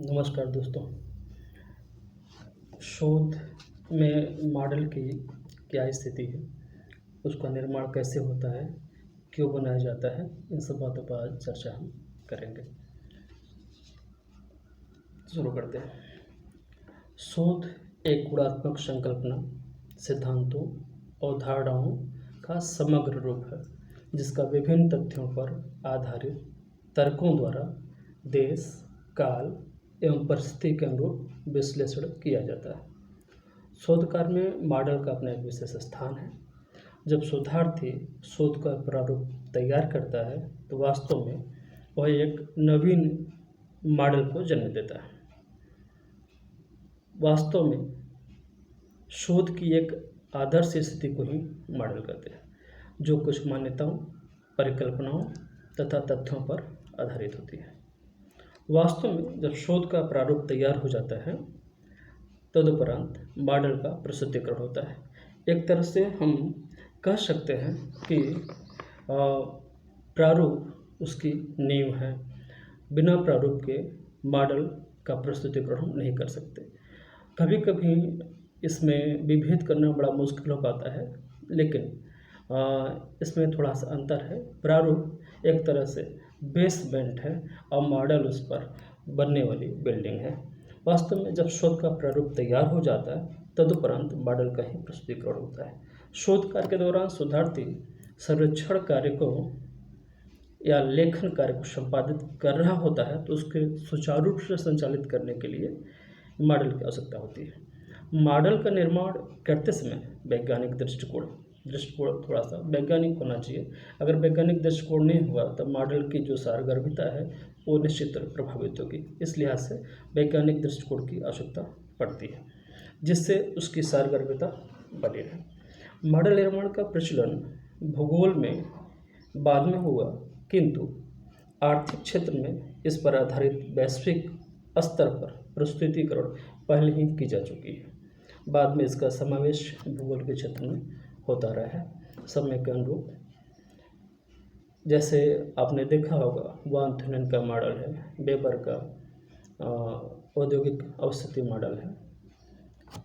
नमस्कार दोस्तों। शोध में मॉडल की क्या स्थिति है, उसका निर्माण कैसे होता है, क्यों बनाया जाता है, इन सब बातों पर आज चर्चा हम करेंगे। शुरू करते हैं। शोध एक गुणात्मक संकल्पना, सिद्धांतों और धारणाओं का समग्र रूप है जिसका विभिन्न तथ्यों पर आधारित तर्कों द्वारा देश, काल एवं परिस्थिति के अनुरूप विश्लेषण किया जाता है। शोध कार्य में मॉडल का अपना एक विशेष स्थान है। जब शोधार्थी शोध का प्रारूप तैयार करता है तो वास्तव में वह एक नवीन मॉडल को जन्म देता है। वास्तव में शोध की एक आदर्श स्थिति को ही मॉडल कहते हैं, जो कुछ मान्यताओं, परिकल्पनाओं तथा तथ्यों पर आधारित होती है। वास्तव में जब शोध का प्रारूप तैयार हो जाता है तदुपरांत मॉडल का प्रस्तुतिकरण होता है। एक तरह से हम कह सकते हैं कि प्रारूप उसकी नींव है। बिना प्रारूप के मॉडल का प्रस्तुतिकरण हम नहीं कर सकते। कभी कभी इसमें विभेद करना बड़ा मुश्किल हो पाता है, लेकिन इसमें थोड़ा सा अंतर है। प्रारूप एक तरह से बेसमेंट है और मॉडल उस पर बनने वाली बिल्डिंग है। वास्तव में जब शोध का प्रारूप तैयार हो जाता है तदुपरांत मॉडल का ही प्रस्तुतिकरण होता है। शोध कार्य के दौरान शोधार्थी सर्वेक्षण कार्य को या लेखन कार्य को संपादित कर रहा होता है, तो उसके सुचारू रूप से संचालित करने के लिए मॉडल की आवश्यकता होती है। मॉडल का निर्माण करते समय वैज्ञानिक दृष्टिकोण थोड़ा सा वैज्ञानिक होना चाहिए। अगर वैज्ञानिक दृष्टिकोण नहीं हुआ तो मॉडल की जो सारगर्भिता है वो निश्चित प्रभावित होगी। इस लिहाज से वैज्ञानिक दृष्टिकोण की आवश्यकता पड़ती है, जिससे उसकी सारगर्भिता बनी रहे। मॉडल निर्माण का प्रचलन भूगोल में बाद में हुआ, किंतु आर्थिक क्षेत्र में इस पर आधारित वैश्विक स्तर पर प्रस्तुतिकरण पहले ही की जा चुकी है। बाद में इसका समावेश भूगोल के क्षेत्र में होता रहा है समय के अनुरूप। जैसे आपने देखा होगा वान थुनेन का मॉडल है, वेबर का औद्योगिक अवस्थिति मॉडल है,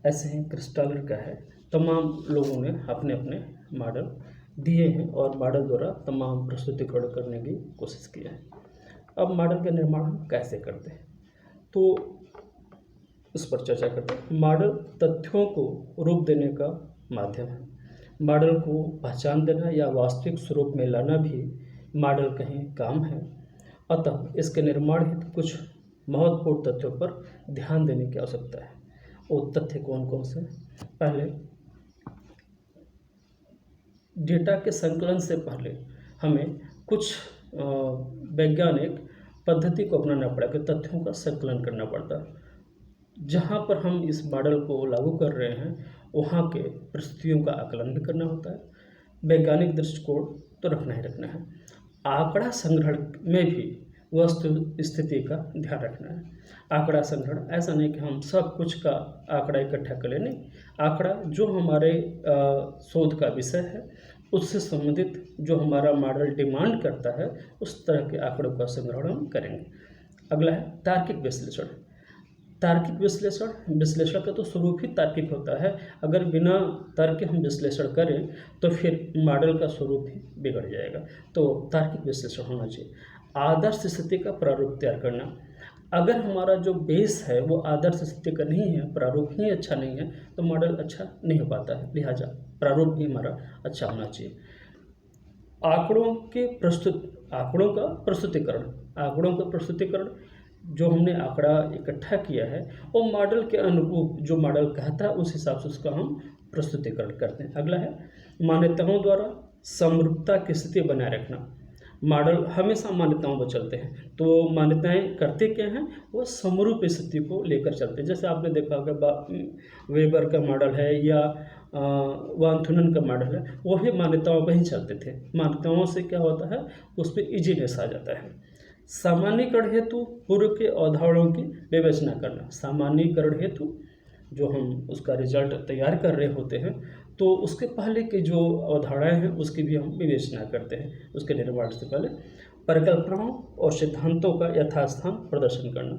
ऐसे ही क्रिस्टालर का है। तमाम लोगों ने अपने अपने मॉडल दिए हैं और मॉडल द्वारा तमाम प्रस्तुतिकरण करने की कोशिश की है। अब मॉडल का निर्माण हम कैसे करते हैं, तो उस पर चर्चा करते हैं। मॉडल तथ्यों को रूप देने का माध्यम है। मॉडल को पहचान देना या वास्तविक स्वरूप में लाना भी मॉडल का ही काम है। अतः इसके निर्माण हेतु कुछ महत्वपूर्ण तथ्यों पर ध्यान देने की आवश्यकता है। वो तथ्य कौन कौन से? पहले, डेटा के संकलन से पहले हमें कुछ वैज्ञानिक पद्धति को अपनाना पड़ेगा। तथ्यों का संकलन करना पड़ता है। जहाँ पर हम इस मॉडल को लागू कर रहे हैं वहाँ के परिस्थितियों का आकलन भी करना होता है। वैज्ञानिक दृष्टिकोण तो रखना ही रखना है। आंकड़ा संग्रहण में भी वस्तु स्थिति का ध्यान रखना है। आंकड़ा संग्रहण ऐसा नहीं कि हम सब कुछ का आंकड़ा इकट्ठा कर लें, नहीं। आंकड़ा जो हमारे शोध का विषय है उससे संबंधित जो हमारा मॉडल डिमांड करता है उस तरह के आंकड़ों का संग्रहण हम करेंगे। अगला है तार्किक विश्लेषण। तार्किक विश्लेषण का तो स्वरूप ही तार्किक होता है। अगर बिना तर्क के हम विश्लेषण करें तो फिर मॉडल का स्वरूप ही बिगड़ जाएगा। तो तार्किक विश्लेषण होना चाहिए। आदर्श स्थिति का प्रारूप तैयार करना। अगर हमारा जो बेस है वो आदर्श स्थिति का नहीं है, प्रारूप ही अच्छा नहीं है, तो मॉडल अच्छा नहीं हो पाता है। लिहाजा प्रारूप भी हमारा अच्छा होना चाहिए। आंकड़ों का प्रस्तुतिकरण जो हमने आंकड़ा इकट्ठा किया है वो मॉडल के अनुरूप जो मॉडल कहता है उस हिसाब से उसका हम प्रस्तुतिकरण करते हैं। अगला है मान्यताओं द्वारा समरूपता की स्थिति बनाए रखना। मॉडल हमेशा मान्यताओं पर चलते हैं, तो मान्यताएं करते क्या हैं, वो समरूप स्थिति को लेकर चलते हैं। जैसे आपने देखा होगा वेबर का मॉडल है या वान थुनेन का मॉडल है, वो भी मान्यताओं पर ही चलते थे। मान्यताओं से क्या होता है, उस पर इजीनेस आ जाता है। सामान्यीकरण हेतु पूर्व के अवधारणाओं की विवेचना करना। सामान्यीकरण हेतु जो हम उसका रिजल्ट तैयार कर रहे होते हैं तो उसके पहले की जो अवधारणाएं हैं उसकी भी हम विवेचना करते हैं उसके निर्माण से पहले। परिकल्पनाओं और सिद्धांतों का यथास्थान प्रदर्शन करना।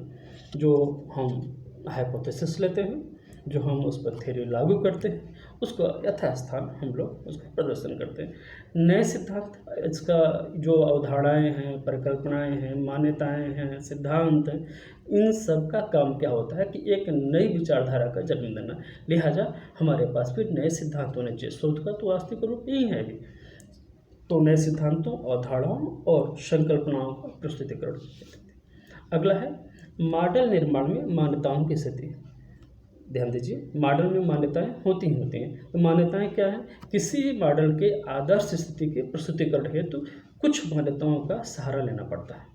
जो हम हाइपोथेसिस लेते हैं, जो हम उस पर थ्योरी लागू करते हैं, उसको यथास्थान हम लोग उसका प्रदर्शन करते हैं। नए सिद्धांत, इसका जो अवधारणाएँ हैं, परिकल्पनाएँ हैं, मान्यताएँ हैं, सिद्धांत हैं, इन सब का काम क्या होता है कि एक नई विचारधारा का जन्म देना। लिहाजा हमारे पास भी नए सिद्धांत होने चाहिए। शोध का तो वास्तविक रूप यही है अभी। तो नए सिद्धांतों, अवधारणाओं और संकल्पनाओं का प्रस्तुतिकरण। अगला है मॉडल निर्माण में मान्यताओं की स्थिति। ध्यान दीजिए, मॉडल में मान्यताएं होती हैं। तो मान्यताएं क्या है? किसी भी मॉडल के आदर्श स्थिति के प्रस्तुतिकरण हेतु कुछ मान्यताओं का सहारा लेना पड़ता है,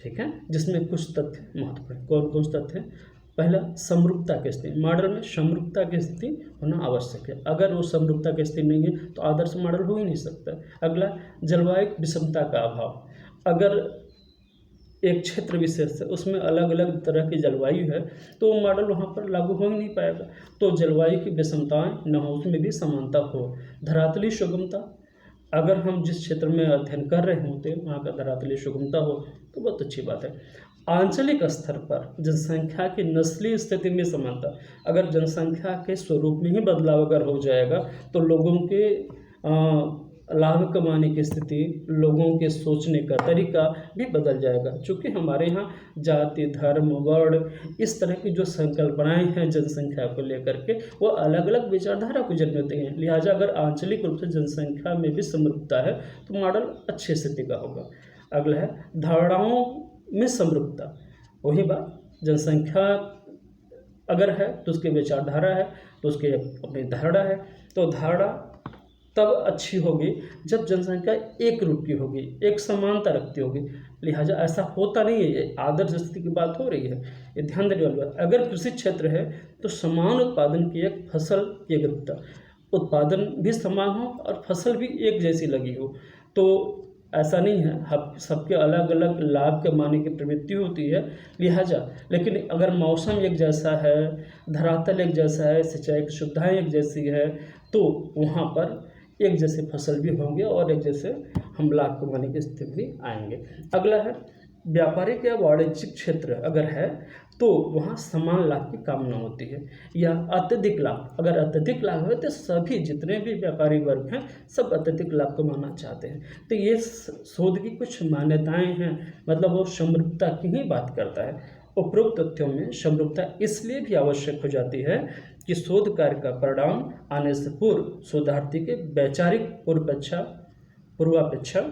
ठीक है, जिसमें कुछ तथ्य महत्वपूर्ण। कौन कौन से तथ्य? पहला, समरूपता की स्थिति। मॉडल में समरूपता की स्थिति होना आवश्यक है। अगर वो समरूपता की स्थिति नहीं है तो आदर्श मॉडल हो ही नहीं सकता। अगला, जलवायु विषमता का अभाव। अगर एक क्षेत्र विशेष है, उसमें अलग अलग तरह की जलवायु है, तो वो मॉडल वहाँ पर लागू हो ही नहीं पाएगा। तो जलवायु की विषमताएं न हो, उसमें भी समानता हो। धरातली सुगमता, अगर हम जिस क्षेत्र में अध्ययन कर रहे होते हैं वहाँ का धरातली सुगमता हो तो बहुत अच्छी बात है। आंचलिक स्तर पर जनसंख्या की नस्लीय स्थिति में समानता। अगर जनसंख्या के स्वरूप में ही बदलाव अगर हो जाएगा तो लोगों के लाभ कमाने की स्थिति, लोगों के सोचने का तरीका भी बदल जाएगा। चूँकि हमारे यहाँ जाति, धर्म, वर्ण, इस तरह की जो संकल्पनाएं हैं जनसंख्या को लेकर के, वो अलग अलग विचारधारा को जन्म देते हैं। लिहाजा अगर आंचलिक रूप से जनसंख्या में भी समरूपता है तो मॉडल अच्छी स्थिति का होगा। अगला है धारणाओं में समरूपता। वही बात, जनसंख्या अगर है तो उसकी विचारधारा है, तो उसकी अपनी धारणा है। तो धारणा तब अच्छी होगी जब जनसंख्या एक रूप की होगी, एक समानता रखती होगी। लिहाजा ऐसा होता नहीं है, ये आदर्श स्थिति की बात हो रही है, ये ध्यान देने वाली बात। अगर कृषि क्षेत्र है तो समान उत्पादन की एक फसल की एकरूपता, उत्पादन भी समान हो और फसल भी एक जैसी लगी हो। तो ऐसा नहीं है, हम सबके अलग अलग लाभ कमाने की प्रवृत्ति होती है। लिहाजा लेकिन अगर मौसम एक जैसा है, धरातल एक जैसा है, सिंचाई की सुविधाएँ एक जैसी है, तो वहाँ पर एक जैसे फसल भी होंगे और एक जैसे हम लाभ कमाने की स्थिति भी आएंगे। अगला है व्यापारिक या वाणिज्यिक क्षेत्र अगर है तो वहाँ समान लाभ की कामना होती है या अत्यधिक लाभ। अगर अत्यधिक लाभ है तो सभी जितने भी व्यापारी वर्ग हैं सब अत्यधिक लाभ कमाना चाहते हैं। तो ये शोध की कुछ मान्यताएं हैं, मतलब वो समरूपता की ही बात करता है। उपरोक्त तथ्यों में समरूपता इसलिए भी आवश्यक हो जाती है कि शोध कार्य का परिणाम आने से पूर्व शोधार्थी के वैचारिक पूर्वापेक्षा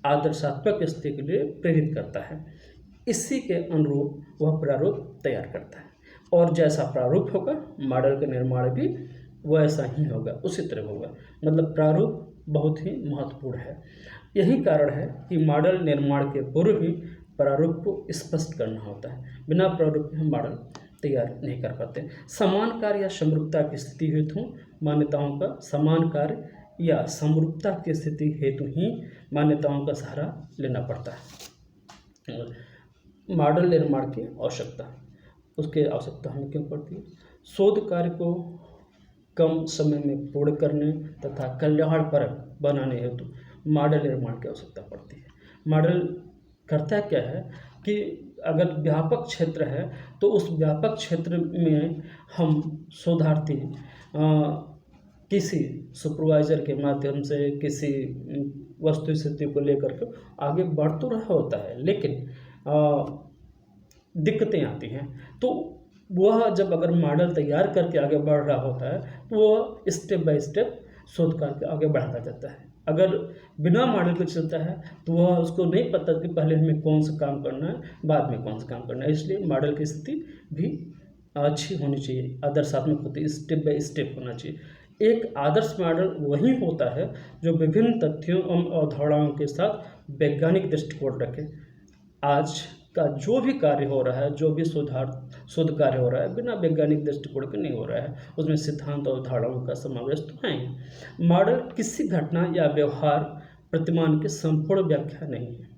आदर्शात्मक स्थिति के लिए प्रेरित करता है। इसी के अनुरूप वह प्रारूप तैयार करता है और जैसा प्रारूप होगा मॉडल का निर्माण भी वैसा ही होगा, उसी तरह होगा। मतलब प्रारूप बहुत ही महत्वपूर्ण है। यही कारण है कि मॉडल निर्माण के पूर्व ही प्रारूप को स्पष्ट करना होता है। बिना प्रारूप के हम मॉडल तैयार नहीं कर पाते। समान कार्य या समरूपता की स्थिति हेतु मान्यताओं का समान कार्य या समरूपता की स्थिति हेतु ही मान्यताओं का सहारा लेना पड़ता है। मॉडल निर्माण की आवश्यकता, उसकी आवश्यकता हमें क्यों पड़ती है? शोध कार्य को कम समय में पूर्ण करने तथा कल्याणकारक बनाने हेतु मॉडल निर्माण की आवश्यकता पड़ती है। मॉडल करता क्या है कि अगर व्यापक क्षेत्र है तो उस व्यापक क्षेत्र में हम शोधार्थी किसी सुपरवाइजर के माध्यम से किसी वस्तु स्थिति को लेकर के आगे बढ़ तो रहा होता है, लेकिन दिक्कतें आती हैं। तो वह जब अगर मॉडल तैयार करके आगे बढ़ रहा होता है तो वह स्टेप बाय स्टेप शोध करके आगे बढ़ाता जाता है। अगर बिना मॉडल के चलता है तो वह उसको नहीं पता कि पहले हमें कौन सा काम करना है, बाद में कौन सा काम करना है। इसलिए मॉडल की स्थिति भी अच्छी होनी चाहिए, आदर्शात्मक होती है, स्टेप बाय स्टेप होना चाहिए। एक आदर्श मॉडल वही होता है जो विभिन्न तथ्यों एवं अवधारणाओं के साथ वैज्ञानिक दृष्टिकोण रखे। आज का जो भी कार्य हो रहा है, जो भी शोध कार्य हो रहा है, बिना वैज्ञानिक दृष्टिकोण के नहीं हो रहा है, उसमें सिद्धांत और अवधारणाओं का समावेश तो है ही। मॉडल किसी घटना या व्यवहार प्रतिमान की संपूर्ण व्याख्या नहीं है,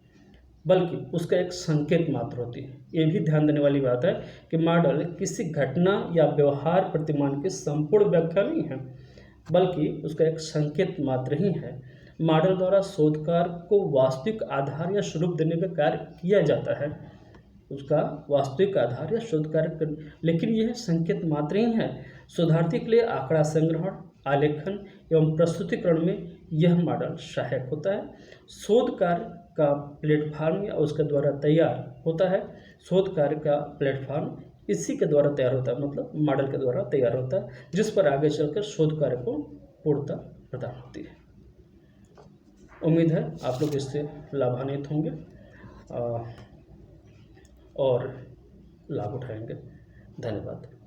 बल्कि उसका एक संकेत मात्र होती है। ये भी ध्यान देने वाली बात है कि मॉडल किसी घटना या व्यवहार प्रतिमान की संपूर्ण व्याख्या नहीं है, बल्कि उसका एक संकेत मात्र ही है। मॉडल द्वारा शोधकार को वास्तविक आधार या स्वरूप देने का कार्य किया जाता है। उसका वास्तविक आधार या शोध कार्य लेकिन यह संकेत मात्र ही है। शोधार्थी के लिए आंकड़ा संग्रहण, आलेखन एवं प्रस्तुतिकरण में यह मॉडल सहायक होता है। शोध कार्य का प्लेटफॉर्म या उसके द्वारा तैयार होता है। शोध कार्य का प्लेटफॉर्म इसी के द्वारा तैयार होता है, मतलब मॉडल के द्वारा तैयार होता है, जिस पर आगे चलकर शोध कार्य को पूर्णता प्रदान होती है। उम्मीद है आप लोग इससे लाभान्वित होंगे और लाभ उठाएंगे। धन्यवाद।